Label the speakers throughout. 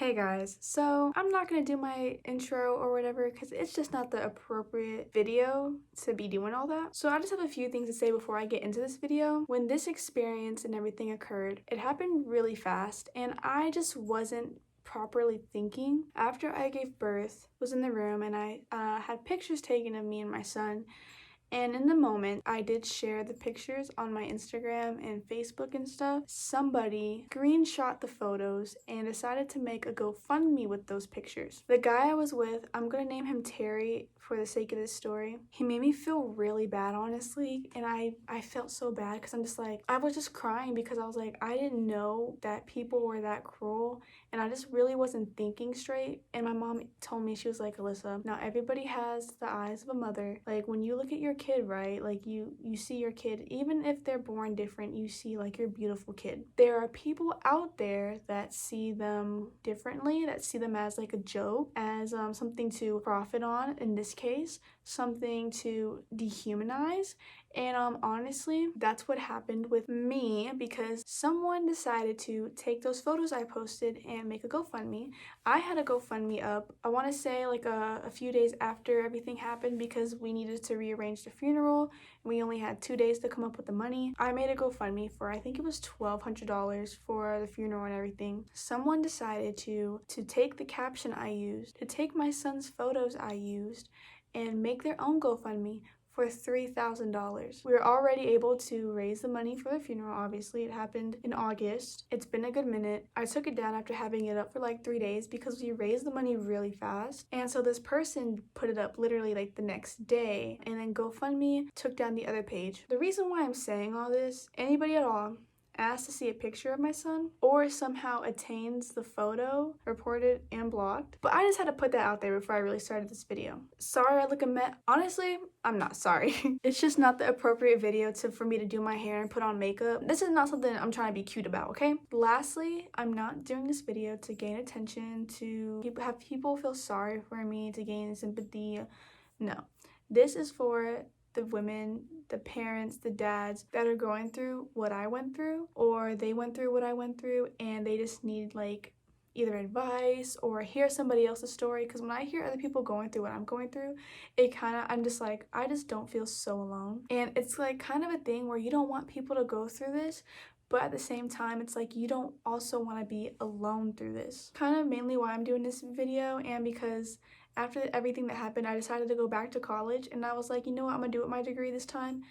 Speaker 1: Hey guys, so I'm not gonna do my intro or whatever because it's just not the appropriate video to be doing all that. So I just have a few things to say before I get into this video. When this experience and everything occurred, it happened really fast and I just wasn't properly thinking. After I gave birth, was in the room and I had pictures taken of me and my son. And in the moment, I did share the pictures on my Instagram and Facebook and stuff. Somebody screenshot the photos and decided to make a GoFundMe with those pictures. The guy I was with, I'm gonna name him Terry for the sake of this story. He made me feel really bad, honestly, and I felt so bad because I'm just like, I was just crying because I was like, I didn't know that people were that cruel, and I just really wasn't thinking straight. And my mom told me, she was like, Alyssa, now everybody has the eyes of a mother. Like when you look at your kid, right, like you see your kid, even if they're born different, you see like your beautiful kid. There are people out there that see them differently, that see them as like a joke, as something to profit on, in this case something to dehumanize. And honestly, that's what happened with me because someone decided to take those photos I posted and make a GoFundMe. I had a GoFundMe up, I want to say like a few days after everything happened because we needed to rearrange the funeral. We only had 2 days to come up with the money. I made a GoFundMe for, I think it was $1,200 for the funeral and everything. Someone decided to take the caption I used, to take my son's photos I used, and make their own GoFundMe for $3,000. We were already able to raise the money for the funeral, obviously. It happened in August. It's been a good minute. I took it down after having it up for like 3 days because we raised the money really fast. And so this person put it up literally like the next day, and then GoFundMe took down the other page. The reason why I'm saying all this, anybody at all asked to see a picture of my son or somehow attains the photo, reported and blocked. But I just had to put that out there before I really started this video. Sorry I look a mess. Honestly, I'm not sorry. It's just not the appropriate video for me to do my hair and put on makeup. This is not something I'm trying to be cute about, okay? Lastly, I'm not doing this video to gain attention, to have people feel sorry for me, to gain sympathy. No. This is for the women, the parents, the dads that are going through what I went through, or they went through what I went through and they just need like either advice or hear somebody else's story. Because when I hear other people going through what I'm going through, I'm just like, I just don't feel so alone. And it's like kind of a thing where you don't want people to go through this, but at the same time, it's like you don't also want to be alone through this. Kind of mainly why I'm doing this video, and because after everything that happened, I decided to go back to college, and I was like, you know what I'm gonna do with my degree this time?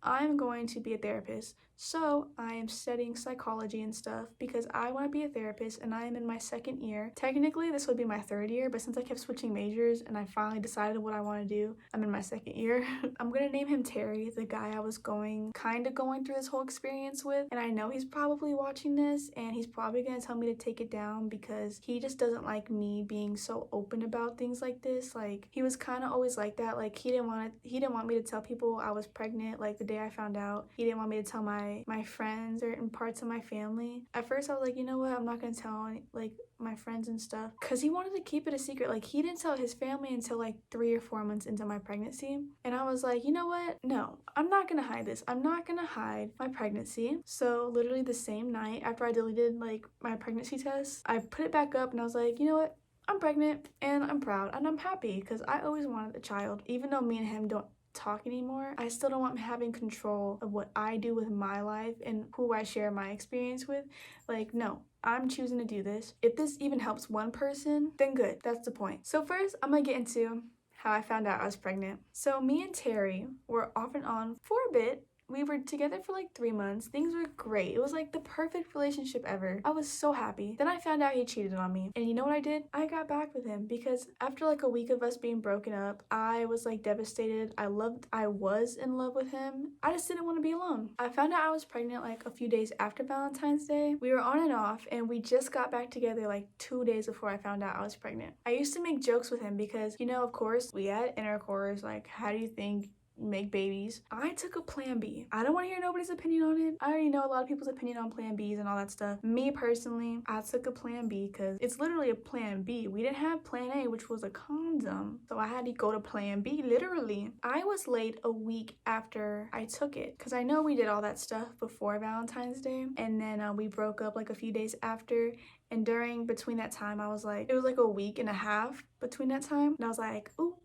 Speaker 1: I'm going to be a therapist. So I am studying psychology and stuff because I want to be a therapist, and I am in my second year. Technically, this would be my third year, but since I kept switching majors and I finally decided what I want to do, I'm in my second year. I'm going to name him Terry, the guy I was kind of going through this whole experience with. And I know he's probably watching this and he's probably going to tell me to take it down because he just doesn't like me being so open about things like this. Like, he was kind of always like that. Like, he didn't want me to tell people I was pregnant, like the day I found out. He didn't want me to tell my friends or in parts of my family. At first I was like, you know what, I'm not gonna tell my friends and stuff, because he wanted to keep it a secret. Like, he didn't tell his family until like 3 or 4 months into my pregnancy, and I was like, you know what, no, I'm not gonna hide this. I'm not gonna hide my pregnancy. So literally the same night after I deleted like my pregnancy test, I put it back up and I was like, you know what, I'm pregnant and I'm proud and I'm happy because I always wanted a child. Even though me and him don't talk anymore, I still don't want having control of what I do with my life and who I share my experience with. Like, no, I'm choosing to do this. If this even helps one person, then good. That's the point. So first, I'm gonna get into how I found out I was pregnant. So me and Terry were off and on for a bit. We were together for like 3 months. Things were great. It was like the perfect relationship ever. I was so happy. Then I found out he cheated on me. And you know what I did? I got back with him because after like a week of us being broken up, I was like devastated. I was in love with him. I just didn't want to be alone. I found out I was pregnant like a few days after Valentine's Day. We were on and off, and we just got back together like 2 days before I found out I was pregnant. I used to make jokes with him because, you know, of course, we had intercourse. Like, how do you think make babies. I took a plan B. I don't want to hear nobody's opinion on it. I already know a lot of people's opinion on plan Bs and all that stuff. Me personally, I took a plan B because it's literally a plan B. We didn't have plan A, which was a condom. So I had to go to plan B, literally. I was late a week after I took it because I know we did all that stuff before Valentine's Day. And then we broke up like a few days after. And between that time, I was like, it was like a week and a half between that time. And I was like, ooh,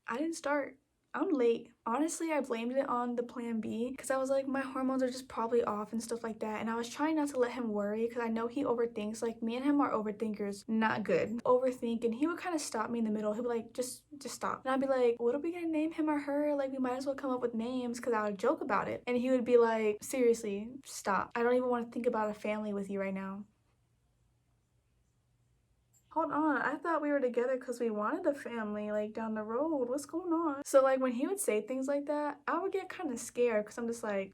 Speaker 1: I didn't start. I'm late. Honestly, I blamed it on the plan B because I was like, my hormones are just probably off and stuff like that. And I was trying not to let him worry because I know he overthinks. Like, me and him are overthinkers. Not good. Overthink. And he would kind of stop me in the middle. He'd be like, just stop. And I'd be like, what are we gonna name him or her? Like, we might as well come up with names because I would joke about it. And he would be like, seriously, stop. I don't even want to think about a family with you right now. Hold on, I thought we were together because we wanted a family, like, down the road. What's going on? So, like, when he would say things like that, I would get kind of scared because I'm just like,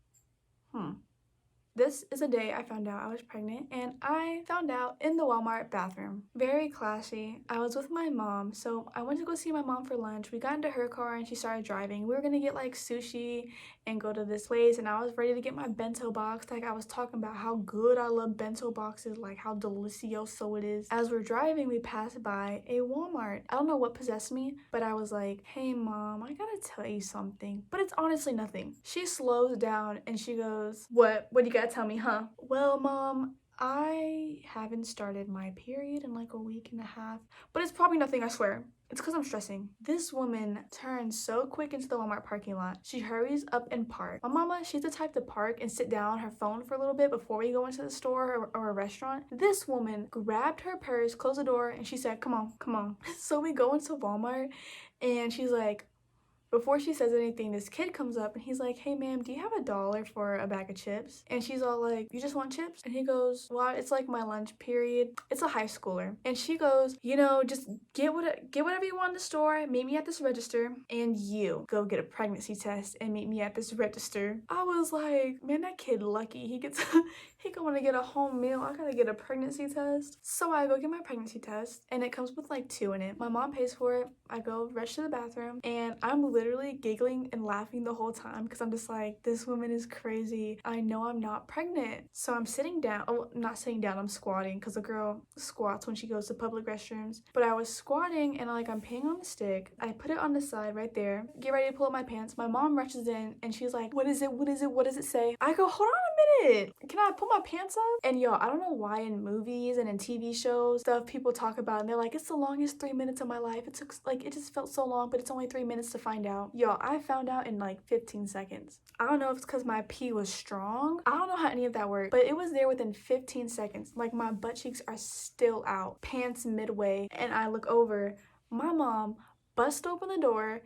Speaker 1: This is a day I found out I was pregnant, and I found out in the Walmart bathroom. Very classy. I was with my mom, so I went to go see my mom for lunch. We got into her car and she started driving. We were gonna get like sushi and go to this place, and I was ready to get my bento box. Like, I was talking about how good I love bento boxes, like how delicioso it is. As we're driving, we passed by a Walmart. I don't know what possessed me, but I was like, hey mom, I gotta tell you something. But it's honestly nothing. She slows down and she goes, what do you gotta tell me, huh? Well, mom, I haven't started my period in like a week and a half, but it's probably nothing, I swear. It's because I'm stressing. This woman turns so quick into the Walmart parking lot. She hurries up and parks. My mama, she's the type to park and sit down on her phone for a little bit before we go into the store or a restaurant. This woman grabbed her purse, closed the door, and she said, come on, come on. So we go into Walmart and she's like, before she says anything, this kid comes up and he's like, hey ma'am, do you have $1 for a bag of chips? And she's all like, you just want chips? And he goes, well, it's like my lunch period. It's a high schooler. And she goes, you know, just get whatever you want in the store, meet me at this register, and you go get a pregnancy test and meet me at this register. I was like, man, that kid lucky. He going to get a home meal. I gotta get a pregnancy test. So I go get my pregnancy test and it comes with like 2 in it. My mom pays for it. I go rush to the bathroom and I'm literally giggling and laughing the whole time because I'm just like, this woman is crazy. I know I'm not pregnant. So I'm sitting down. Oh, not sitting down, I'm squatting because a girl squats when she goes to public restrooms. But I was squatting and like I'm peeing on the stick. I put it on the side right there. Get ready to pull up my pants. My mom rushes in and she's like, what is it? What is it? What does it say? I go, hold on a minute. Can I pull my pants up? And yo, I don't know why in movies and in TV shows, stuff people talk about and they're like, it's the longest 3 minutes of my life. It took like, it just felt so long, but it's only 3 minutes to find out. Yo, I found out in like 15 seconds. I don't know if it's because my pee was strong. I don't know how any of that worked, but it was there within 15 seconds. Like, my butt cheeks are still out, pants midway, and I look over. My mom busts open the door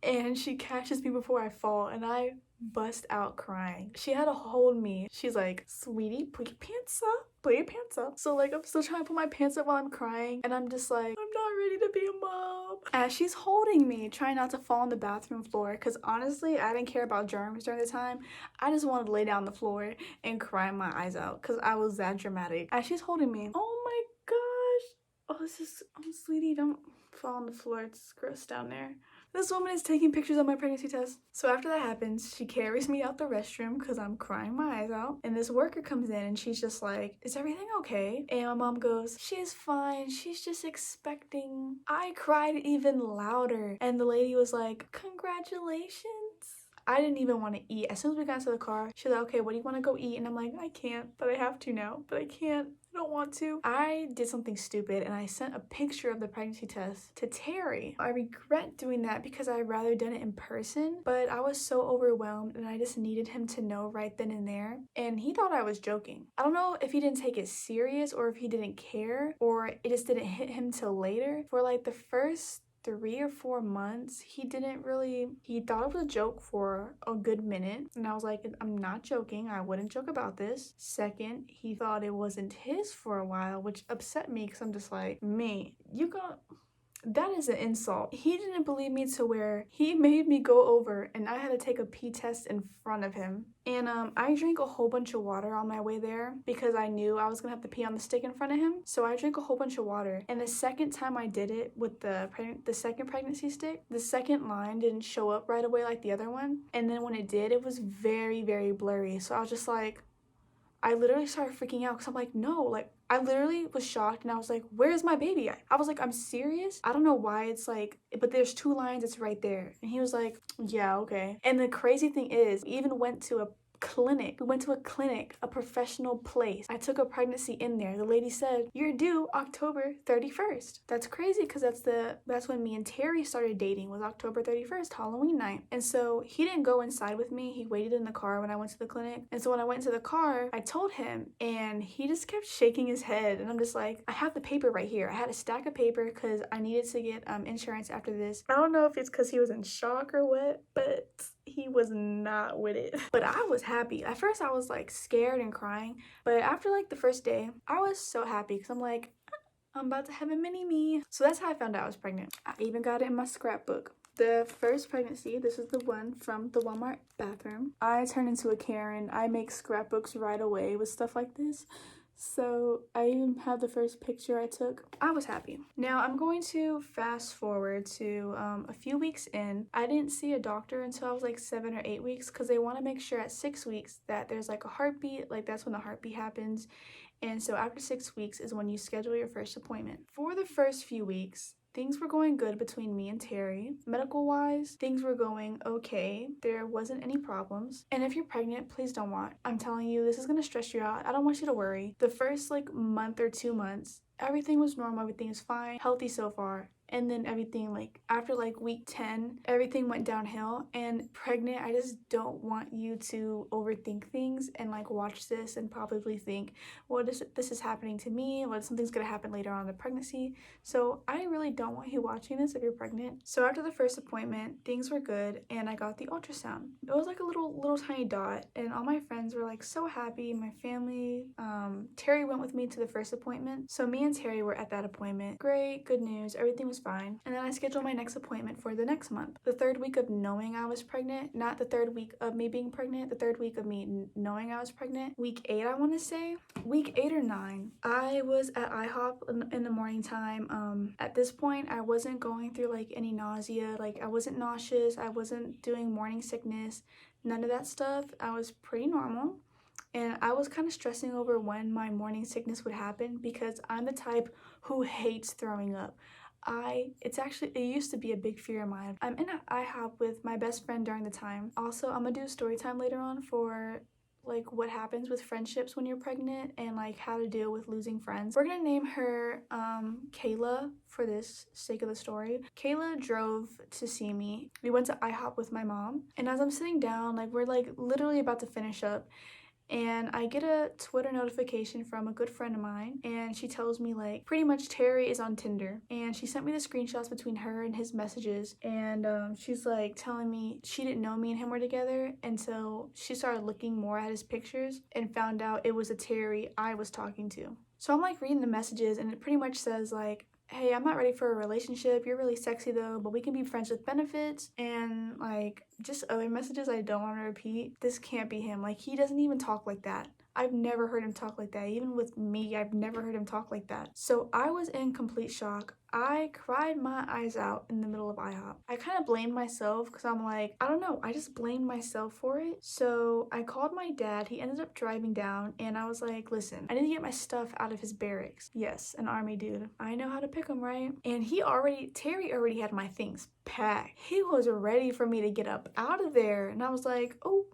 Speaker 1: and she catches me before I fall, and I bust out crying. She had to hold me. She's like, sweetie, put your pants up. Put your pants up. So like, I'm still trying to put my pants up while I'm crying, and I'm just like, I'm not ready to be a mom. As she's holding me, trying not to fall on the bathroom floor, because honestly, I didn't care about germs during the time. I just wanted to lay down on the floor and cry my eyes out because I was that dramatic. As she's holding me, oh my gosh. Oh, sweetie, don't fall on the floor. It's gross down there. This woman is taking pictures of my pregnancy test. So after that happens, she carries me out the restroom because I'm crying my eyes out. And this worker comes in and she's just like, is everything okay? And my mom goes, she's fine. She's just expecting. I cried even louder. And the lady was like, congratulations. I didn't even want to eat. As soon as we got into the car, she was like, okay, what do you want to go eat? And I'm like, I can't, but I have to now. But I can't. I don't want to. I did something stupid and I sent a picture of the pregnancy test to Terry. I regret doing that because I'd rather done it in person, but I was so overwhelmed and I just needed him to know right then and there. And he thought I was joking. I don't know if he didn't take it serious or if he didn't care or it just didn't hit him till later. For like the first 3 or 4 months, he thought it was a joke for a good minute. And I was like, I'm not joking. I wouldn't joke about this. Second, he thought it wasn't his for a while, which upset me because I'm just like, me, you got... That is an insult. He didn't believe me to where he made me go over and I had to take a pee test in front of him. And I drank a whole bunch of water on my way there because I knew I was gonna have to pee on the stick in front of him. So I drank a whole bunch of water. And the second time I did it with the second pregnancy stick, the second line didn't show up right away like the other one. And then when it did, it was very, very blurry. So I was just like, I literally started freaking out because I'm like, no, like, I literally was shocked and I was like, where's my baby? I was like, I'm serious? I don't know why it's like, but there's 2 lines, it's right there. And he was like, yeah, okay. And the crazy thing is, we even went to a clinic. We went to a clinic, a professional place. I took a pregnancy in there. The lady said, you're due October 31st. That's crazy because that's when me and Terry started dating, was October 31st, Halloween night. And so he didn't go inside with me. He waited in the car when I went to the clinic. And so when I went to the car, I told him and he just kept shaking his head. And I'm just like, I have the paper right here. I had a stack of paper because I needed to get insurance after this. I don't know if it's because he was in shock or what, but he was not with it. But I was happy. At first I was like scared and crying, but after like the first day, I was so happy because I'm like, I'm about to have a mini me. So that's how I found out I was pregnant. I even got it in my scrapbook. The first pregnancy, this is the one from the Walmart bathroom. I turned into a Karen. I make scrapbooks right away with stuff like this. So I even have the first picture I took. I was happy. Now I'm going to fast forward to a few weeks in. I didn't see a doctor until I was like 7 or 8 weeks because they want to make sure at 6 weeks that there's like a heartbeat, like that's when the heartbeat happens. And so after 6 weeks is when you schedule your first appointment. For the first few weeks, things were going good between me and Terry. Medical-wise, things were going okay. There wasn't any problems. And if you're pregnant, please don't watch. I'm telling you, this is gonna stress you out. I don't want you to worry. The first like month or 2 months, everything was normal, everything was fine, healthy so far. And then everything, like after like week 10, everything went downhill. And pregnant, I just don't want you to overthink things and like watch this and probably think, well, this is happening to me, what something's gonna happen later on in the pregnancy. So I really don't want you watching this if you're pregnant. So after the first appointment, things were good and I got the ultrasound. It was like a little tiny dot and all my friends were like so happy. My family, Terry went with me to the first appointment. So me and Terry were at that appointment. Great, good news, everything was fine. And then I scheduled my next appointment for the next month. The 3rd week of knowing I was pregnant, not the 3rd week of me being pregnant, the 3rd week of me knowing I was pregnant. Week 8, I want to say. Week 8 or 9, I was at IHOP in the morning time. At this point, I wasn't going through like any nausea. Like I wasn't nauseous. I wasn't doing morning sickness. None of that stuff. I was pretty normal. And I was kind of stressing over when my morning sickness would happen because I'm the type who hates throwing up. It used to be a big fear of mine. I'm in an IHOP with my best friend during the time. Also, I'm gonna do a story time later on for like what happens with friendships when you're pregnant and like how to deal with losing friends. We're gonna name her Kayla for this sake of the story. Kayla drove to see me. We went to IHOP with my mom, and as I'm sitting down, like we're like literally about to finish up, and I get a Twitter notification from a good friend of mine, and she tells me like pretty much Terry is on Tinder, and she sent me the screenshots between her and his messages, and she's like telling me she didn't know me and him were together until she started looking more at his pictures and found out it was a Terry I was talking to. So I'm like reading the messages, and it pretty much says like, hey, I'm not ready for a relationship, you're really sexy though, but we can be friends with benefits, and like just other messages I don't want to repeat. This can't be him. Like he doesn't even talk like that. I've never heard him talk like that. Even with me, I've never heard him talk like that. So I was in complete shock. I cried my eyes out in the middle of IHOP. I kind of blamed myself because I'm like, I don't know, I just blamed myself for it. So I called my dad. He ended up driving down, and I was like, listen, I need to get my stuff out of his barracks. Yes, an army dude. I know how to pick him, right? And Terry already had my things packed. He was ready for me to get up out of there. And I was like, oh,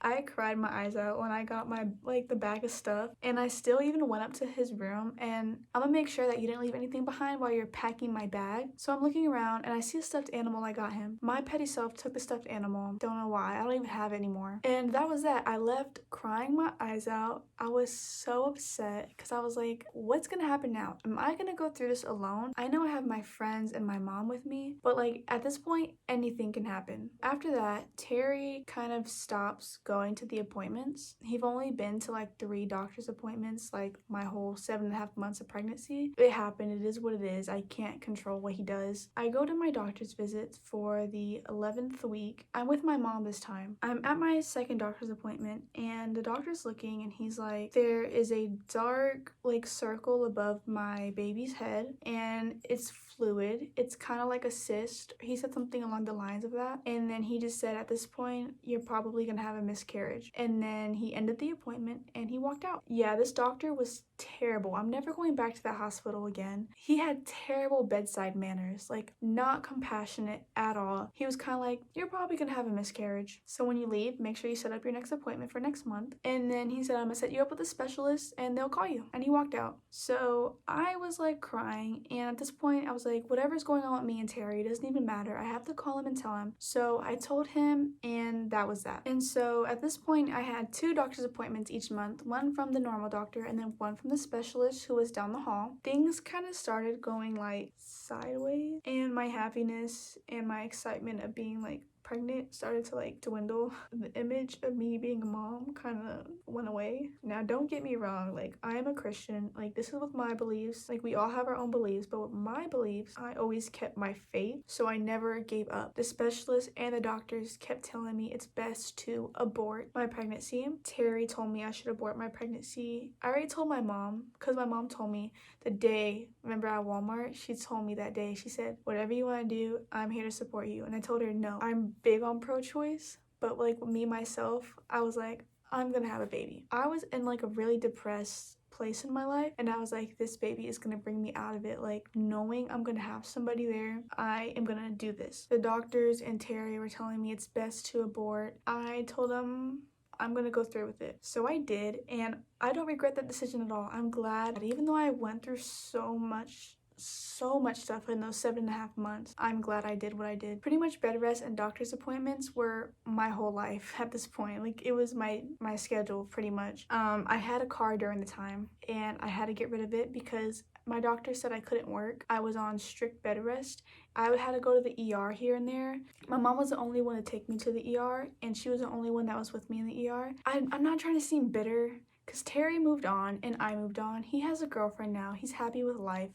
Speaker 1: I cried my eyes out when I got my, like, the bag of stuff, and I still even went up to his room, and I'm gonna make sure that you didn't leave anything behind while you're packing my bag. So I'm looking around, and I see a stuffed animal I got him. My petty self took the stuffed animal. Don't know why. I don't even have it anymore. And that was that. I left crying my eyes out. I was so upset because I was like, what's gonna happen now? Am I gonna go through this alone? I know I have my friends and my mom with me, but like at this point, anything can happen. After that, Terry kind of stops going going to the appointments. He've only been to like 3 doctor's appointments like my whole 7.5 months of pregnancy. It happened. It is what it is. I can't control what he does. I go to my doctor's visits for the 11th week. I'm with my mom this time. I'm at my second doctor's appointment and the doctor's looking and he's like, there is a dark like circle above my baby's head and it's fluid. It's kind of like a cyst. He said something along the lines of that. And then he just said, at this point, you're probably gonna have a miscarriage. And then he ended the appointment and he walked out. Yeah, this doctor was terrible. I'm never going back to that hospital again. He had terrible bedside manners, like not compassionate at all. He was kind of like, you're probably gonna have a miscarriage. So when you leave, make sure you set up your next appointment for next month. And then he said, I'm gonna set you up with a specialist and they'll call you. And he walked out. So I was like crying. And at this point, I was like, whatever's going on with me and Terry, it doesn't even matter. I have to call him and tell him. So I told him and that was that. And so at this point, I had 2 doctor's appointments each month, one from the normal doctor and then one from the specialist who was down the hall. Things kind of started going like sideways and my happiness and my excitement of being like pregnant started to like dwindle. The image of me being a mom kind of went away. Now don't get me wrong, like I am a Christian, like this is with my beliefs, like we all have our own beliefs, but with my beliefs I always kept my faith, so I never gave up. The specialists and the doctors kept telling me it's best to abort my pregnancy. Terry told me I should abort my pregnancy. I already told my mom because my mom told me the day, remember at Walmart, she told me that day, she said, whatever you want to do, I'm here to support you. And I told her no, I'm big on pro-choice, but like me myself, I was like, I'm gonna have a baby. I was in like a really depressed place in my life and I was like, this baby is gonna bring me out of it, like knowing I'm gonna have somebody there, I am gonna do this. The doctors and Terry were telling me it's best to abort. I told them I'm gonna go through with it. So I did, and I don't regret that decision at all. I'm glad that even though I went through so much stuff in those 7.5 months, I'm glad I did what I did. Pretty much bed rest and doctor's appointments were my whole life at this point. Like it was my schedule pretty much. I had a car during the time and I had to get rid of it because my doctor said I couldn't work. I was on strict bed rest. I would have to go to the ER here and there. My mom was the only one to take me to the ER and she was the only one that was with me in the ER. I'm not trying to seem bitter because Terry moved on and I moved on. He has a girlfriend now. He's happy with life.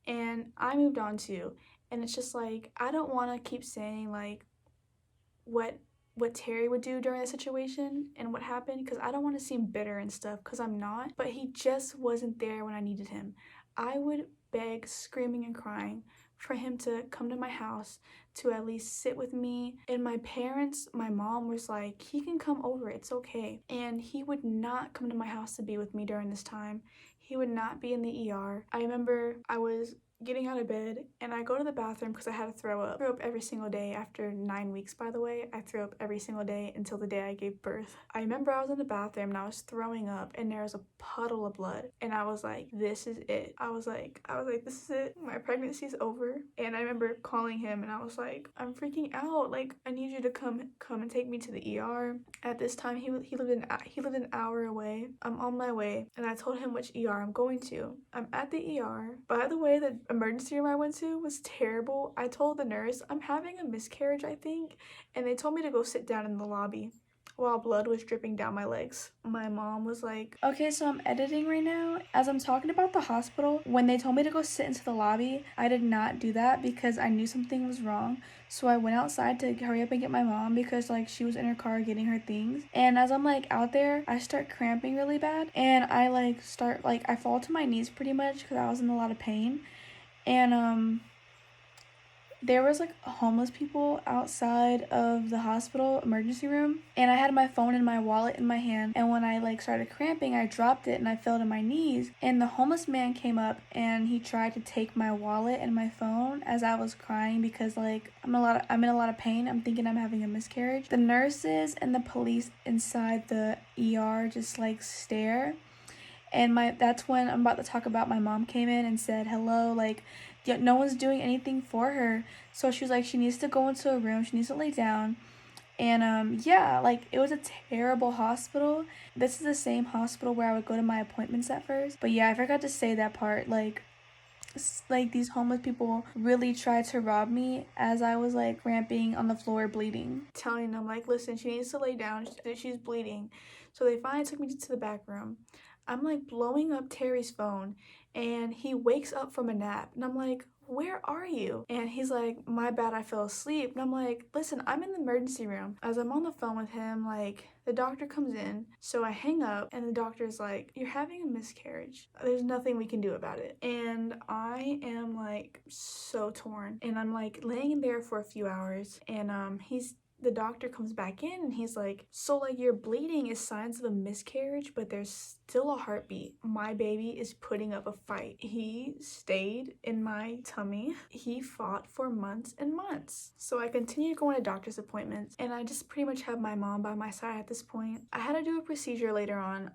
Speaker 1: And I moved on too. And it's just like, I don't want to keep saying like what Terry would do during the situation and what happened because I don't want to seem bitter and stuff because I'm not. But he just wasn't there when I needed him. I would beg, screaming and crying for him to come to my house to at least sit with me. And my parents, my mom was like, he can come over, it's okay. And he would not come to my house to be with me during this time. He would not be in the ER. I remember I was getting out of bed and I go to the bathroom because I had to throw up. I threw up every single day after 9 weeks, by the way. I threw up every single day until the day I gave birth. I remember I was in the bathroom and I was throwing up and there was a puddle of blood and I was like, this is it. I was like, this is it. My pregnancy's over. And I remember calling him and I was like, I'm freaking out. Like, I need you to come and take me to the ER. At this time, he lived an hour away. I'm on my way and I told him which ER I'm going to. I'm at the ER. By the way, the emergency room I went to was terrible. I told the nurse, I'm having a miscarriage, I think, and they told me to go sit down in the lobby while blood was dripping down my legs. My mom was like, okay, so I'm editing right now. As I'm talking about the hospital, when they told me to go sit into the lobby, I did not do that because I knew something was wrong. So I went outside to hurry up and get my mom because like she was in her car getting her things. And as I'm like out there, I start cramping really bad and I I fall to my knees pretty much because I was in a lot of pain. And there was like homeless people outside of the hospital emergency room and I had my phone and my wallet in my hand, and when I like started cramping I dropped it and I fell to my knees, and the homeless man came up and he tried to take my wallet and my phone as I was crying because like I'm in a lot of pain. I'm thinking I'm having a miscarriage. The nurses and the police inside the ER just like stare. And that's when I'm about to talk about my mom came in and said, hello, like, no one's doing anything for her. So she was like, she needs to go into a room. She needs to lay down. And, yeah, like, it was a terrible hospital. This is the same hospital where I would go to my appointments at first. But, yeah, I forgot to say that part. Like, like these homeless people really tried to rob me as I was like ramping on the floor bleeding, telling them like, listen, she needs to lay down, she's bleeding. So they finally took me to the back room. I'm like blowing up Terry's phone and he wakes up from a nap and I'm like, where are you? And he's like, my bad, I fell asleep. And I'm like, listen, I'm in the emergency room. As I'm on the phone with him, like the doctor comes in, so I hang up and the doctor's like, you're having a miscarriage. There's nothing we can do about it. And I am like so torn and I'm like laying there for a few hours and the doctor comes back in and he's like, so like your bleeding is signs of a miscarriage, but there's still a heartbeat. My baby is putting up a fight. He stayed in my tummy. He fought for months and months. So I continued going to doctor's appointments and I just pretty much have my mom by my side at this point. I had to do a procedure later on.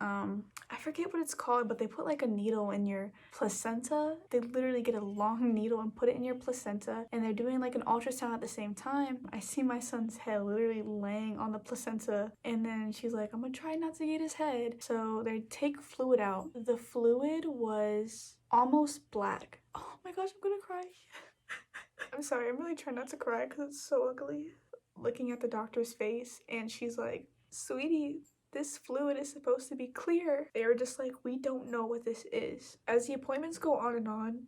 Speaker 1: I forget what it's called, but they put like a needle in your placenta. They literally get a long needle and put it in your placenta and they're doing like an ultrasound at the same time. I see my son's head literally laying on the placenta and then she's like, I'm gonna try not to get his head. So they take fluid out. The fluid was almost black. Oh my gosh, I'm gonna cry. I'm sorry, I'm really trying not to cry because it's so ugly. Looking at the doctor's face and she's like, sweetie, this fluid is supposed to be clear. They were just like, we don't know what this is. As the appointments go on and on,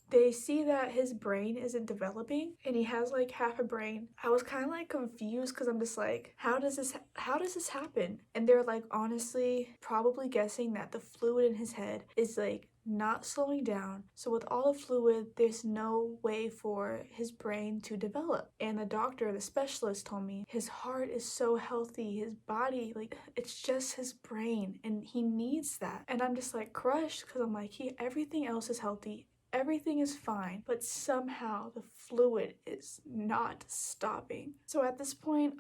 Speaker 1: they see that his brain isn't developing and he has like half a brain. I was kind of like confused because I'm just like, how does this happen? And they're like, honestly, probably guessing that the fluid in his head is like not slowing down. So with all the fluid, there's no way for his brain to develop. And the doctor, the specialist told me his heart is so healthy, his body, like it's just his brain and he needs that. And I'm just like crushed because I'm like, everything else is healthy. Everything is fine, but somehow the fluid is not stopping. So at this point,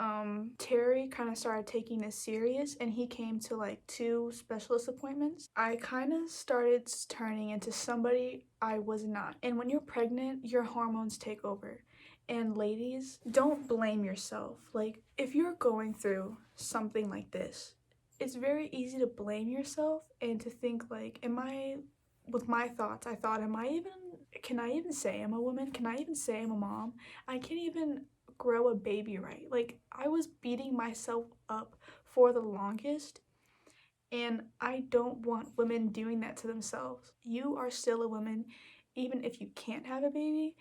Speaker 1: Terry kind of started taking this serious and he came to like 2 specialist appointments. I kind of started turning into somebody I was not. And when you're pregnant, your hormones take over. And ladies, don't blame yourself. Like, if you're going through something like this, it's very easy to blame yourself and to think like, with my thoughts, I thought, can I even say I'm a woman? Can I even say I'm a mom? I can't even grow a baby right. Like, I was beating myself up for the longest, and I don't want women doing that to themselves. You are still a woman, even if you can't have a baby,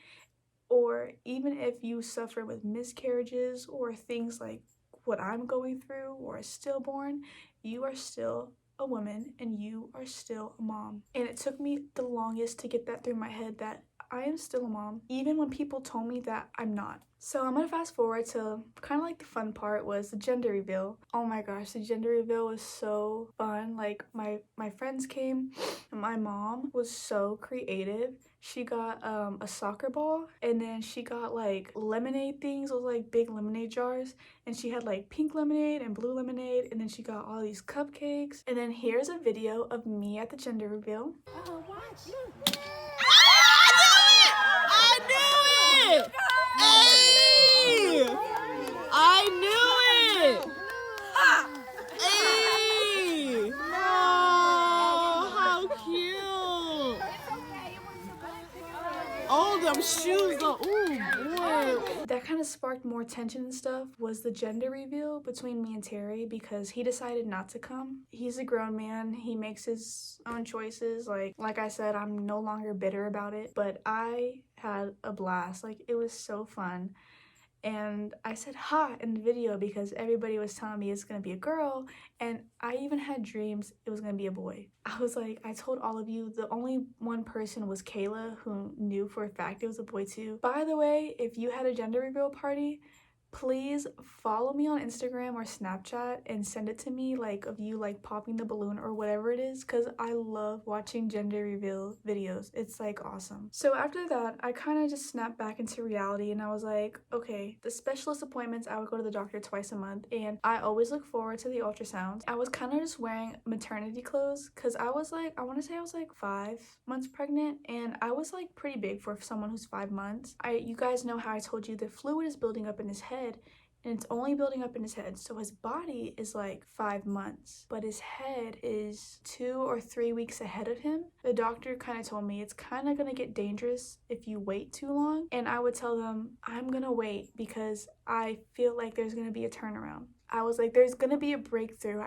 Speaker 1: or even if you suffer with miscarriages or things like what I'm going through or a stillborn, you are still a woman and you are still a mom. And it took me the longest to get that through my head that I am still a mom, even when people told me that I'm not. So I'm gonna fast forward to kind of like the fun part was the gender reveal. Oh my gosh, the gender reveal was so fun. Like my friends came and my mom was so creative. She got a soccer ball and then she got like lemonade things, those like big lemonade jars, and she had like pink lemonade and blue lemonade, and then she got all these cupcakes. And then here's a video of me at the gender reveal.
Speaker 2: Oh, watch.
Speaker 3: I knew it! Hey! I knew it! Hey! Oh, how cute! Oh, them shoes though. Ooh, boy.
Speaker 1: That kind of sparked more tension and stuff was the gender reveal between me and Terry because he decided not to come. He's a grown man. He makes his own choices. Like I said, I'm no longer bitter about it, but I had a blast. Like, it was so fun. And I said ha in the video because everybody was telling me it's gonna be a girl, and I even had dreams it was gonna be a boy. I was like, I told all of you, the only one person was Kayla who knew for a fact it was a boy too. By the way, if you had a gender reveal party, please follow me on Instagram or Snapchat and send it to me, like of you like popping the balloon or whatever it is, because I love watching gender reveal videos. It's like awesome. So after that, I kind of just snapped back into reality and I was like, okay, the specialist appointments, I would go to the doctor twice a month and I always look forward to the ultrasounds. I was kind of just wearing maternity clothes because I was like, I want to say I was like 5 months pregnant and I was like pretty big for someone who's 5 months. You guys know how I told you the fluid is building up in his head and it's only building up in his head. So his body is like 5 months, but his head is 2 or 3 weeks ahead of him. The doctor kind of told me it's kind of gonna get dangerous if you wait too long, and I would tell them I'm gonna wait because I feel like there's gonna be a turnaround. I was like, there's gonna be a breakthrough.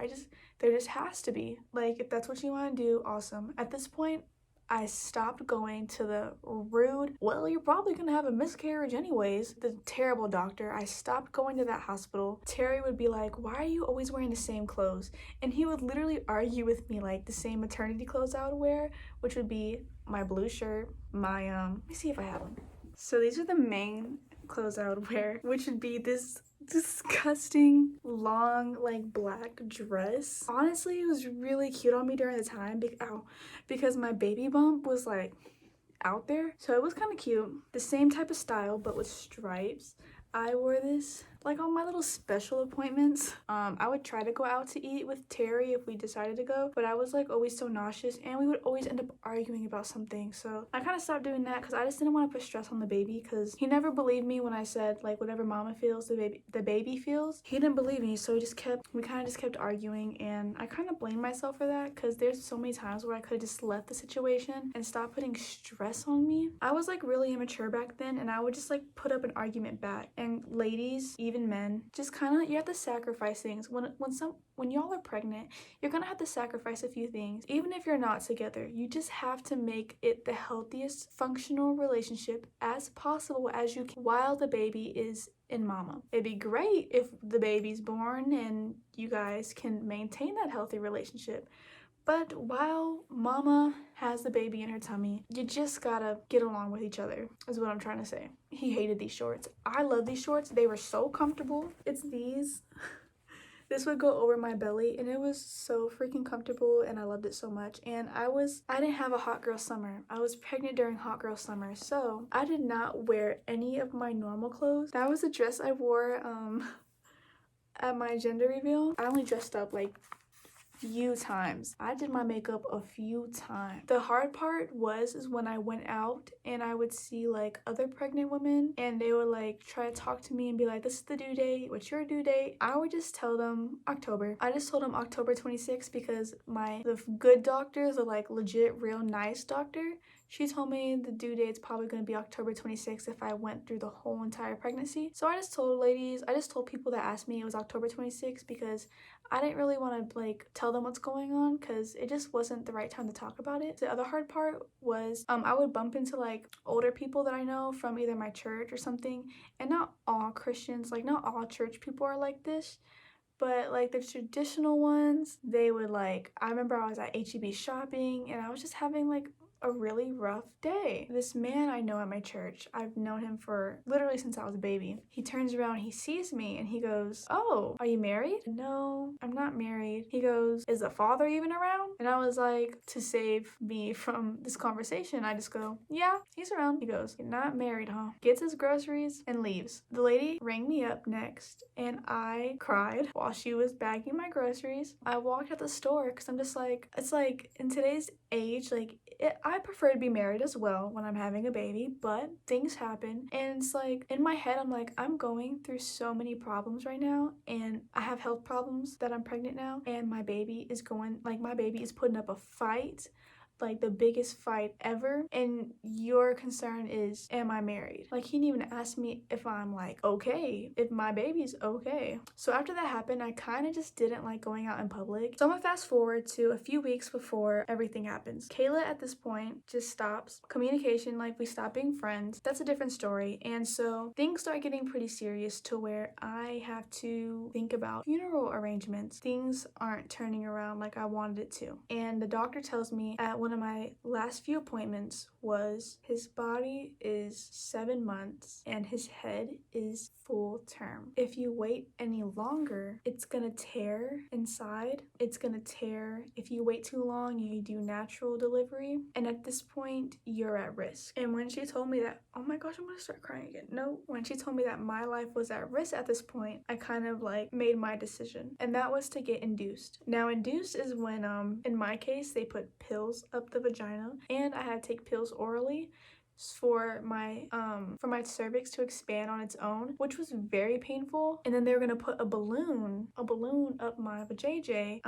Speaker 1: There just has to be. Like, if that's what you want to do, awesome. At this point, I stopped going to the rude, well, you're probably gonna have a miscarriage anyways, the terrible doctor. I stopped going to that hospital. Terry would be like, why are you always wearing the same clothes? And he would literally argue with me like the same maternity clothes I would wear, which would be my blue shirt, my, let me see if I have them. So these are the main clothes I would wear, which would be this disgusting long like black dress. Honestly, it was really cute on me during the time because my baby bump was like out there, so it was kind of cute. The same type of style but with stripes. I wore this like on my little special appointments. I would try to go out to eat with Terry if we decided to go, but I was like always so nauseous and we would always end up arguing about something. So I kind of stopped doing that because I just didn't want to put stress on the baby, because he never believed me when I said like whatever mama feels, the baby feels. He didn't believe me, so we kind of just kept arguing, and I kind of blame myself for that because there's so many times where I could have just left the situation and stopped putting stress on me. I was like really immature back then, and I would just like put up an argument back. And ladies, even men, just kind of, you have to sacrifice things. When y'all are pregnant, you're gonna have to sacrifice a few things. Even if you're not together, you just have to make it the healthiest functional relationship as possible as you can while the baby is in mama. It'd be great if the baby's born and you guys can maintain that healthy relationship. But while mama has the baby in her tummy, you just gotta get along with each other, is what I'm trying to say. He hated these shorts. I love these shorts. They were so comfortable. It's these. This would go over my belly, and it was so freaking comfortable, and I loved it so much. And I didn't have a hot girl summer. I was pregnant during hot girl summer, so I did not wear any of my normal clothes. That was a dress I wore at my gender reveal. I only dressed up like few times. I did my makeup a few times. The hard part is when I went out and I would see like other pregnant women, and they would like try to talk to me and be like, this is the due date, what's your due date? I would just tell them October. I just told them October 26th because the good doctor, the like legit real nice doctor, she told me the due date's probably going to be October 26th if I went through the whole entire pregnancy. So I just told people that asked me it was October 26th because I didn't really want to like tell them what's going on because it just wasn't the right time to talk about it. The other hard part was I would bump into like older people that I know from either my church or something, and not all Christians, like not all church people are like this, but like the traditional ones, they would like, I remember I was at H-E-B shopping and I was just having like a really rough day. This man I know at my church, I've known him for literally since I was a baby. He turns around, he sees me, and he goes, oh, are you married? No, I'm not married. He goes, is the father even around? And I was like, to save me from this conversation, I just go, yeah, he's around. He goes, you're not married, huh? Gets his groceries and leaves. The lady rang me up next, and I cried while she was bagging my groceries. I walked out the store because I'm just like, it's like in today's age, like I prefer to be married as well when I'm having a baby, but things happen, and it's like in my head I'm like, I'm going through so many problems right now, and I have health problems that I'm pregnant now, and my baby is putting up a fight, like the biggest fight ever, and your concern is, am I married? Like, he didn't even ask me if I'm like okay, if my baby's okay. So after that happened, I kind of just didn't like going out in public. So I'm gonna fast forward to a few weeks before everything happens. Kayla at this point just stops communication, like we stop being friends. That's a different story. And so things start getting pretty serious to where I have to think about funeral arrangements. Things aren't turning around like I wanted it to. And the doctor tells me at one of my last few appointments was his body is 7 months and his head is full term. If you wait any longer, it's gonna tear inside. It's gonna tear. If you wait too long, you do natural delivery, and at this point you're at risk. And when she told me that, oh my gosh, I'm gonna start crying again. No, when she told me that my life was at risk at this point, I kind of like made my decision, and that was to get induced. Now, induced is when in my case they put pills up the vagina, and I had to take pills orally for my cervix to expand on its own, which was very painful. And then they were gonna put a balloon up my vajayjay.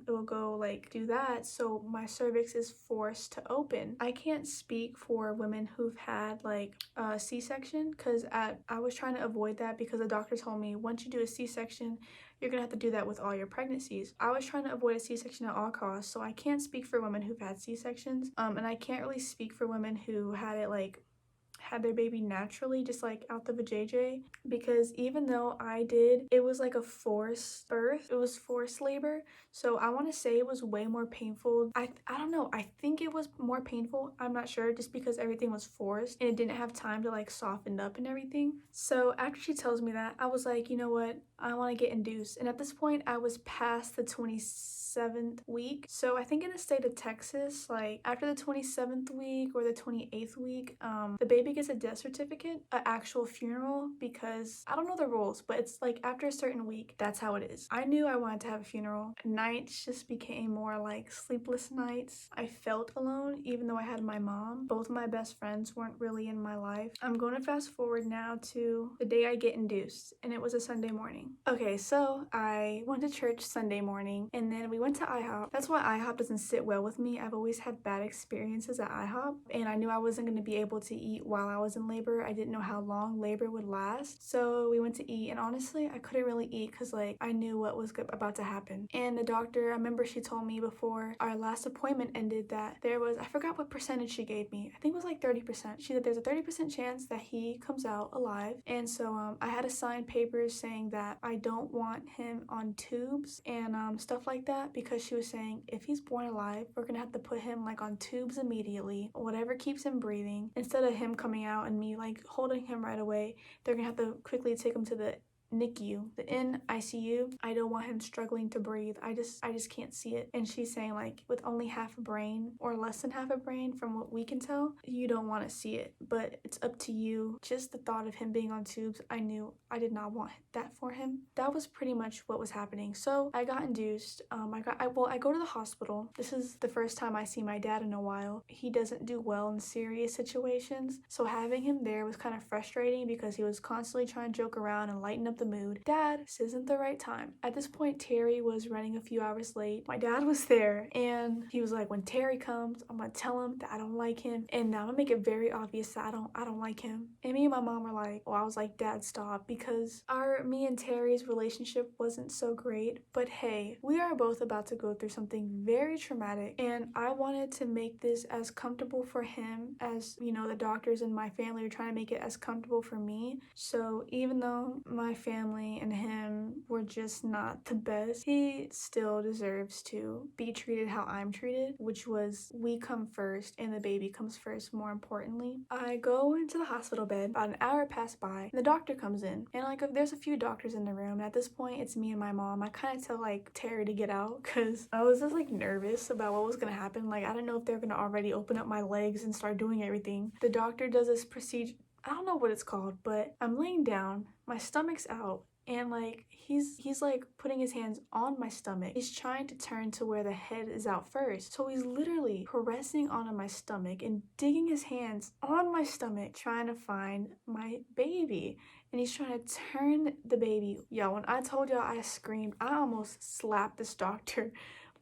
Speaker 1: It will go like do that, so my cervix is forced to open. I can't speak for women who've had like a C-section, because I was trying to avoid that because the doctor told me once you do a C-section, you're gonna have to do that with all your pregnancies. I was trying to avoid a C-section at all costs, so I can't speak for women who've had C-sections. And I can't really speak for women who had their baby naturally, just like out the vajayjay, because even though I did, it was like a forced birth. It was forced labor. So I want to say it was way more painful. I don't know. I think it was more painful. I'm not sure, just because everything was forced and it didn't have time to like soften up and everything. So after she tells me that, I was like, you know what? I want to get induced. And at this point, I was past the 27th week. So I think in the state of Texas, like after the 27th week or the 28th week, the baby gets a death certificate, an actual funeral, because I don't know the rules, but it's like after a certain week, that's how it is. I knew I wanted to have a funeral. Nights just became more like sleepless nights. I felt alone, even though I had my mom. Both of my best friends weren't really in my life. I'm going to fast forward now to the day I get induced, and it was a Sunday morning. Okay, so I went to church Sunday morning, and then we went to IHOP. That's why IHOP doesn't sit well with me. I've always had bad experiences at IHOP, and I knew I wasn't going to be able to eat while I was in labor. I didn't know how long labor would last, so we went to eat, and honestly, I couldn't really eat because like I knew what was about to happen. And the doctor, I remember she told me before our last appointment ended that there was, I forgot what percentage she gave me. I think it was like 30%. She said there's a 30% chance that he comes out alive, and so I had to sign papers saying that I don't want him on tubes and stuff like that, because she was saying if he's born alive, we're gonna have to put him like on tubes immediately, whatever keeps him breathing, instead of him coming out and me like holding him right away. They're gonna have to quickly take him to the NICU, the NICU. I don't want him struggling to breathe. I just can't see it. And she's saying like with only half a brain or less than half a brain from what we can tell, you don't want to see it, but it's up to you. Just the thought of him being on tubes, I knew I did not want that for him. That was pretty much what was happening. So I got induced. I go to the hospital. This is the first time I see my dad in a while. He doesn't do well in serious situations, so having him there was kind of frustrating because he was constantly trying to joke around and lighten up the mood. Dad, this isn't the right time. At this point, Terry was running a few hours late. My dad was there, and he was like, when Terry comes, I'm gonna tell him that I don't like him, and I'm gonna make it very obvious that I don't like him. And me and my mom were like, well, I was like, Dad, stop, because me and Terry's relationship wasn't so great, but hey, we are both about to go through something very traumatic, and I wanted to make this as comfortable for him as, you know, the doctors and my family were trying to make it as comfortable for me. So even though my family and him were just not the best, he still deserves to be treated how I'm treated, which was we come first and the baby comes first, more importantly. I go into the hospital bed, about an hour passed by, and the doctor comes in, and like there's a few doctors in the room, and at this point it's me and my mom. I kind of tell like Terry to get out because I was just like nervous about what was gonna happen. Like I don't know if they're gonna already open up my legs and start doing everything. The doctor does this procedure, I don't know what it's called, but I'm laying down, my stomach's out, and like he's like putting his hands on my stomach. He's trying to turn to where the head is out first. So he's literally pressing onto my stomach and digging his hands on my stomach trying to find my baby. And he's trying to turn the baby. Yo, when I told y'all I screamed, I almost slapped this doctor.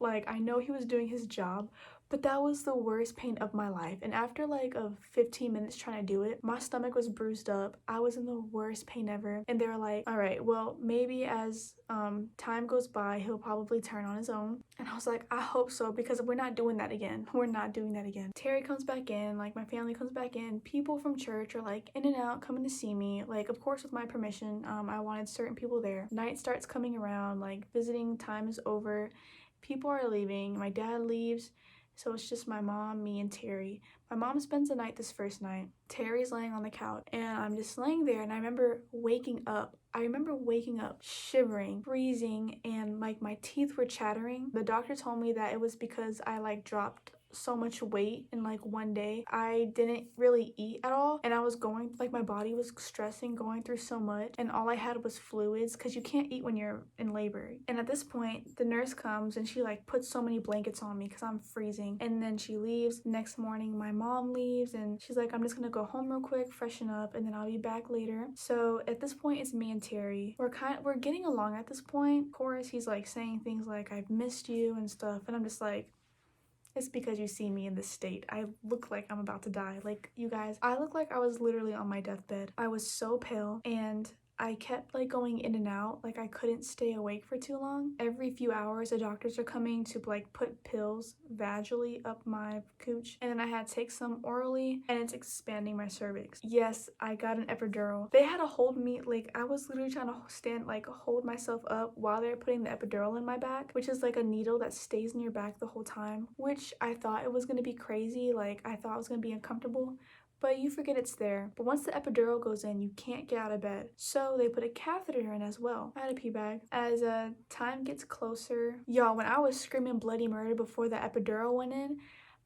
Speaker 1: Like, I know he was doing his job, but that was the worst pain of my life. And after like 15 minutes trying to do it, my stomach was bruised up. I was in the worst pain ever. And they were like, all right, well, maybe as time goes by, he'll probably turn on his own. And I was like, I hope so, because we're not doing that again. We're not doing that again. Terry comes back in, like my family comes back in. People from church are like in and out, coming to see me. Like, of course, with my permission, I wanted certain people there. Night starts coming around, like visiting time is over. People are leaving. My dad leaves. So it's just my mom, me, and Terry. My mom spends the night this first night. Terry's laying on the couch, and I'm just laying there, and I remember waking up. Shivering, freezing, and like my teeth were chattering. The doctor told me that it was because I like dropped so much weight in like one day. I didn't really eat at all, and I was going, like, my body was stressing, going through so much, and all I had was fluids because you can't eat when you're in labor. And at this point, the nurse comes and she like puts so many blankets on me because I'm freezing, and then she leaves. Next morning, my mom leaves and she's like, I'm just gonna go home real quick, freshen up, and then I'll be back later. So at this point, it's me and Terry. We're getting along at this point. Of course, he's like saying things like, I've missed you and stuff, and I'm just like, it's because you see me in this state. I look like I'm about to die. Like, you guys, I look like I was literally on my deathbed. I was so pale, and I kept like going in and out. Like, I couldn't stay awake for too long. Every few hours, the doctors are coming to like put pills vaginally up my cooch, and then I had to take some orally, and it's expanding my cervix. Yes, I got an epidural. They had to hold me, like, I was literally trying to hold myself up while they're putting the epidural in my back, which is like a needle that stays in your back the whole time, which I thought it was gonna be crazy. Like, I thought it was gonna be uncomfortable, but you forget it's there. But once the epidural goes in, you can't get out of bed. So they put a catheter in as well. I had a pee bag. As time gets closer, y'all, when I was screaming bloody murder before the epidural went in,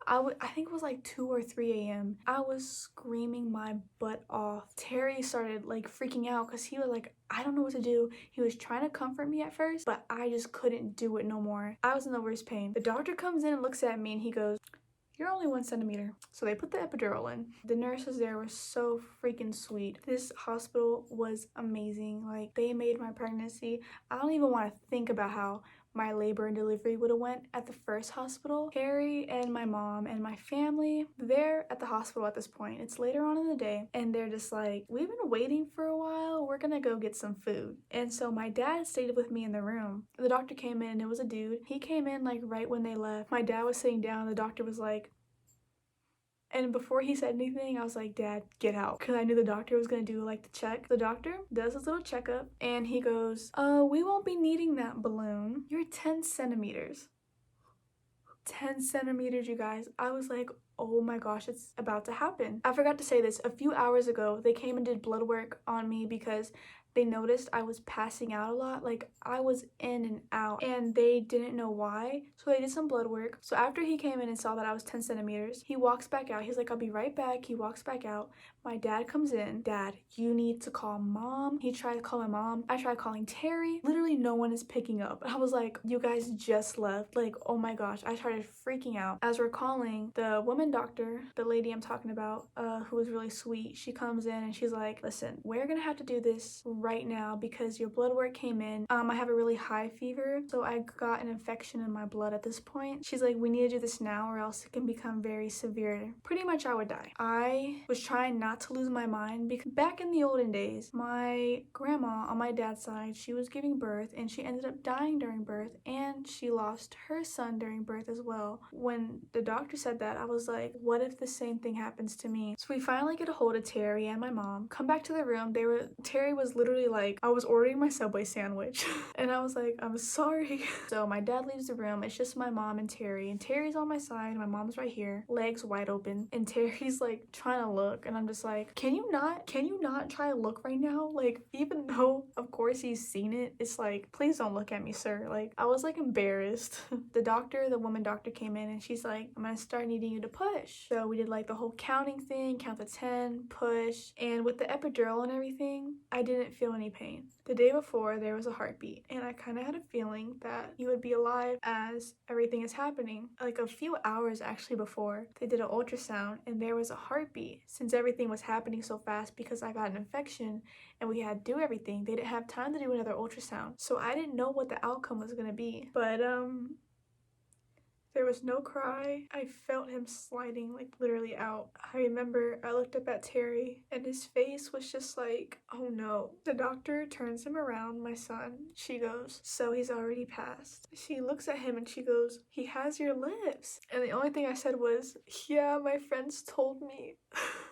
Speaker 1: I think it was like 2 or 3 a.m. I was screaming my butt off. Terry started like freaking out because he was like, I don't know what to do. He was trying to comfort me at first, but I just couldn't do it no more. I was in the worst pain. The doctor comes in and looks at me and he goes, you're only 1 centimeter. So they put the epidural in. The nurses there were so freaking sweet. This hospital was amazing. Like, they made my pregnancy. I don't even want to think about how my labor and delivery would have went at the first hospital. Carrie and my mom and my family, they're at the hospital at this point. It's later on in the day, and they're just like, we've been waiting for a while. We're gonna go get some food. And so my dad stayed with me in the room. The doctor came in, and it was a dude. He came in like right when they left. My dad was sitting down. The doctor was like, and before he said anything, I was like, Dad, get out. Because I knew the doctor was going to do like the check. The doctor does his little checkup and he goes, we won't be needing that balloon. You're 10 centimeters. 10 centimeters, you guys. I was like, oh my gosh, it's about to happen. I forgot to say this. A few hours ago, they came and did blood work on me because they noticed I was passing out a lot. Like, I was in and out, and they didn't know why. So they did some blood work. So after he came in and saw that I was 10 centimeters, he walks back out. He's like, I'll be right back. He walks back out. My dad comes in. Dad, you need to call mom. He tried to call my mom. I tried calling Terry. Literally no one is picking up. I was like, you guys just left. Like, oh my gosh. I started freaking out. As we're calling, the woman doctor, the lady I'm talking about, who was really sweet, she comes in and she's like, listen, we're gonna have to do this right now because your blood work came in. I have a really high fever, so I got an infection in my blood at this point. She's like, we need to do this now or else it can become very severe. Pretty much I would die. I was trying not to lose my mind because back in the olden days, my grandma on my dad's side, she was giving birth and she ended up dying during birth, and she lost her son during birth as well. When the doctor said that, I was like, what if the same thing happens to me? So we finally get a hold of Terry and my mom, come back to the room. Terry was literally like, I was ordering my Subway sandwich and I was like, I'm sorry. So my dad leaves the room. It's just my mom and Terry's on my side, my mom's right here, legs wide open, and Terry's like trying to look, and I'm just like, can you not try to look right now? Like, even though of course he's seen it, it's like, please don't look at me, sir. Like, I was like embarrassed. The woman doctor came in and she's like, I'm gonna start needing you to push. So we did like the whole counting thing, count to 10, push, and with the epidural and everything, I didn't feel any pain. The day before, there was a heartbeat, and I kind of had a feeling that he would be alive as everything is happening. Like, a few hours actually before, they did an ultrasound, and there was a heartbeat. Since everything was happening so fast because I got an infection and we had to do everything, they didn't have time to do another ultrasound. So I didn't know what the outcome was gonna be. But, there was no cry. I felt him sliding like literally out. I remember I looked up at Terry and his face was just like, oh no. The doctor turns him around, my son. She goes, so he's already passed. She looks at him and she goes, he has your lips. And the only thing I said was, yeah, my friends told me.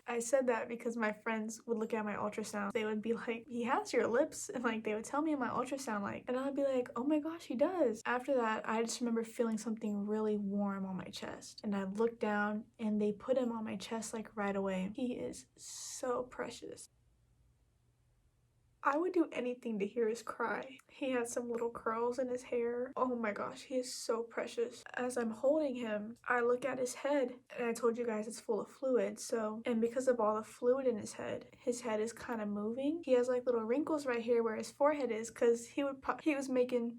Speaker 1: I said that because my friends would look at my ultrasound. They would be like, he has your lips. And like, they would tell me in my ultrasound, like, and I'd be like, oh my gosh, he does. After that, I just remember feeling something really warm on my chest. And I looked down and they put him on my chest like right away. He is so precious. I would do anything to hear his cry. He had some little curls in his hair. Oh my gosh, he is so precious. As I'm holding him, I look at his head, and I told you guys it's full of fluid, and because of all the fluid in his head is kind of moving. He has like little wrinkles right here where his forehead is, because he was making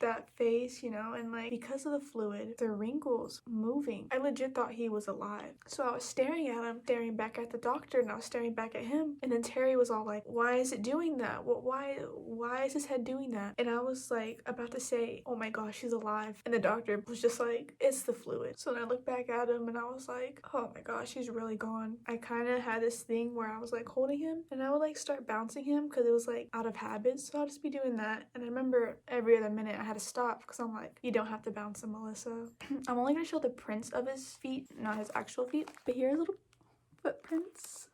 Speaker 1: that face, and like because of the fluid, the wrinkles moving. I legit thought he was alive. So I was staring at him, staring back at the doctor, and I was staring back at him. And then Terry was all like, "Why is it doing that? Why is his head doing that?" And I was like about to say, "Oh my gosh, he's alive." And the doctor was just like, "It's the fluid." So then I looked back at him and I was like, "Oh my gosh, he's really gone." I kind of had this thing where I was like holding him and I would like start bouncing him because it was like out of habit. So I'll just be doing that. And I remember every other minute I had to stop because I'm like, "You don't have to bounce him, Melissa." I'm only gonna show the prints of his feet, not his actual feet, but here are little footprints.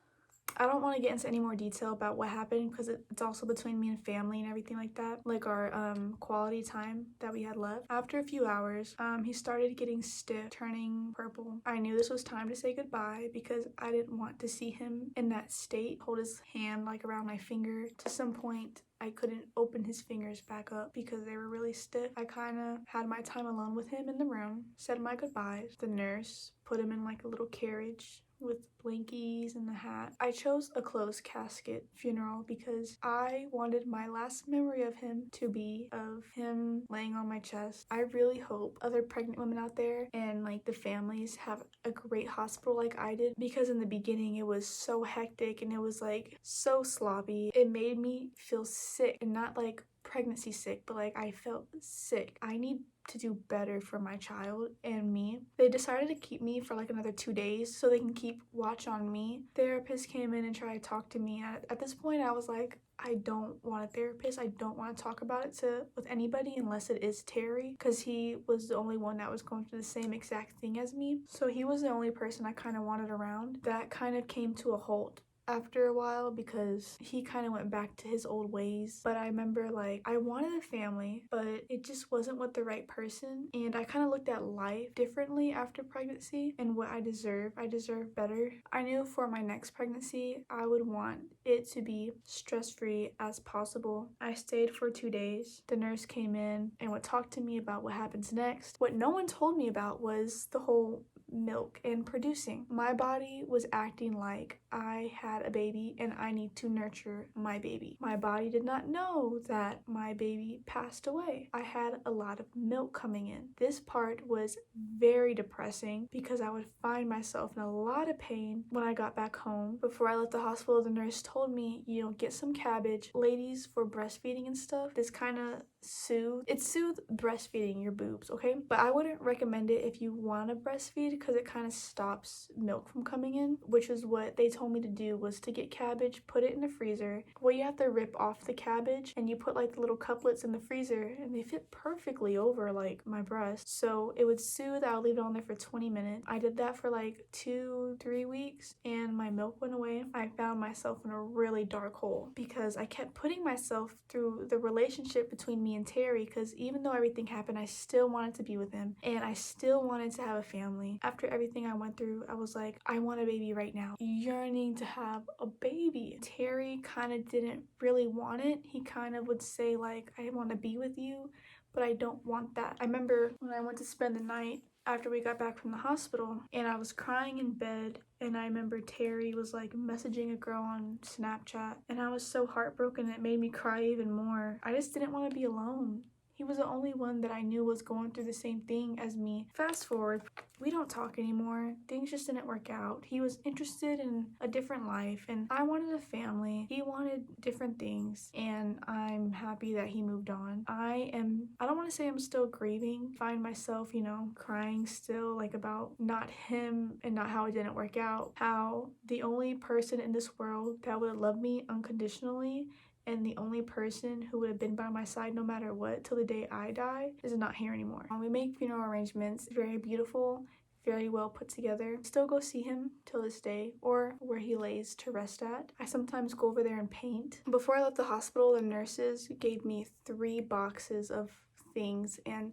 Speaker 1: I don't want to get into any more detail about what happened because it's also between me and family and everything like that, like our quality time that we had left. After a few hours, he started getting stiff, turning purple. I knew this was time to say goodbye because I didn't want to see him in that state, hold his hand like around my finger. To some point, I couldn't open his fingers back up because they were really stiff. I kind of had my time alone with him in the room, said my goodbyes. The nurse put him in like a little carriage with blankies and the hat. I chose a closed casket funeral because I wanted my last memory of him to be of him laying on my chest. I really hope other pregnant women out there and like the families have a great hospital like I did, because in the beginning it was so hectic and it was like so sloppy. It made me feel sick, and not like pregnancy sick, but like I felt sick. I need to do better for my child and me. They decided to keep me for like another 2 days so they can keep watch on me. Therapist came in and tried to talk to me. At this point I was like, I don't want a therapist. I don't want to talk about it with anybody unless it is Terry, because he was the only one that was going through the same exact thing as me. So he was the only person I kind of wanted around. That kind of came to a halt after a while because he kind of went back to his old ways. But I remember like I wanted a family, but it just wasn't with the right person, and I kind of looked at life differently after pregnancy and what I deserve. I deserve better. I knew for my next pregnancy I would want it to be stress-free as possible. I stayed for 2 days. The nurse came in and would talk to me about what happens next. What no one told me about was the whole milk and producing. My body was acting like I had a baby and I need to nurture my baby. My body did not know that my baby passed away. I had a lot of milk coming in. This part was very depressing because I would find myself in a lot of pain when I got back home. Before I left the hospital, the nurse told me, get some cabbage. Ladies, for breastfeeding and stuff, this kind of soothed breastfeeding your boobs, okay? But I wouldn't recommend it if you want to breastfeed because it kind of stops milk from coming in, which is what they told me to do, was to get cabbage, put it in the freezer. Well, you have to rip off the cabbage and you put like the little couplets in the freezer and they fit perfectly over like my breast. So it would soothe. I would leave it on there for 20 minutes. I did that for like 2-3 weeks and my milk went away. I found myself in a really dark hole because I kept putting myself through the relationship between me and Terry, because even though everything happened, I still wanted to be with him and I still wanted to have a family. After everything I went through, I was like, I want a baby right now. Yearning to have a baby. Terry kind of didn't really want it. He kind of would say like, I want to be with you, but I don't want that. I remember when I went to spend the night after we got back from the hospital and I was crying in bed, and I remember Terry was like messaging a girl on Snapchat and I was so heartbroken it made me cry even more. I just didn't want to be alone. He was the only one that I knew was going through the same thing as me. Fast forward, we don't talk anymore. Things just didn't work out. He was interested in a different life and I wanted a family. He wanted different things and I'm happy that he moved on. I don't want to say I'm still grieving. Find myself, crying still like about not him and not how it didn't work out. How the only person in this world that would love me unconditionally and the only person who would have been by my side no matter what till the day I die is not here anymore. We make funeral arrangements, very beautiful, very well put together. Still go see him till this day, or where he lays to rest at. I sometimes go over there and paint. Before I left the hospital, the nurses gave me 3 boxes of things, and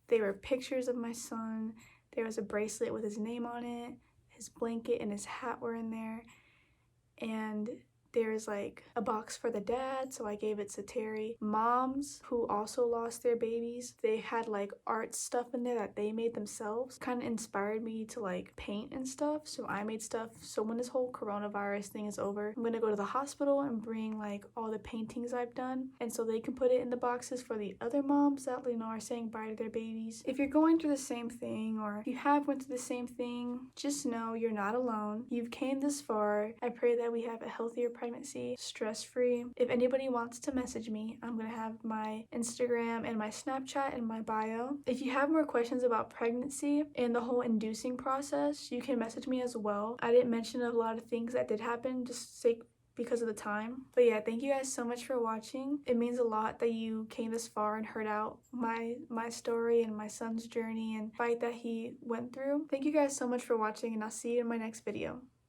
Speaker 1: they were pictures of my son. There was a bracelet with his name on it, his blanket and his hat were in there, and There's like a box for the dad, so I gave it to Terry. Moms who also lost their babies, they had like art stuff in there that they made themselves. Kind of inspired me to like paint and stuff, so I made stuff. So when this whole coronavirus thing is over, I'm gonna go to the hospital and bring like all the paintings I've done, and so they can put it in the boxes for the other moms that, you know, are saying bye to their babies. If you're going through the same thing, or if you have went through the same thing, just know you're not alone. You've came this far. I pray that we have a healthier pregnancy, stress-free. If anybody wants to message me, I'm gonna have my Instagram and my Snapchat in my bio. If you have more questions about pregnancy and the whole inducing process, you can message me as well. I didn't mention a lot of things that did happen, just because of the time. But yeah, thank you guys so much for watching. It means a lot that you came this far and heard out my story and my son's journey and fight that he went through. Thank you guys so much for watching, and I'll see you in my next video.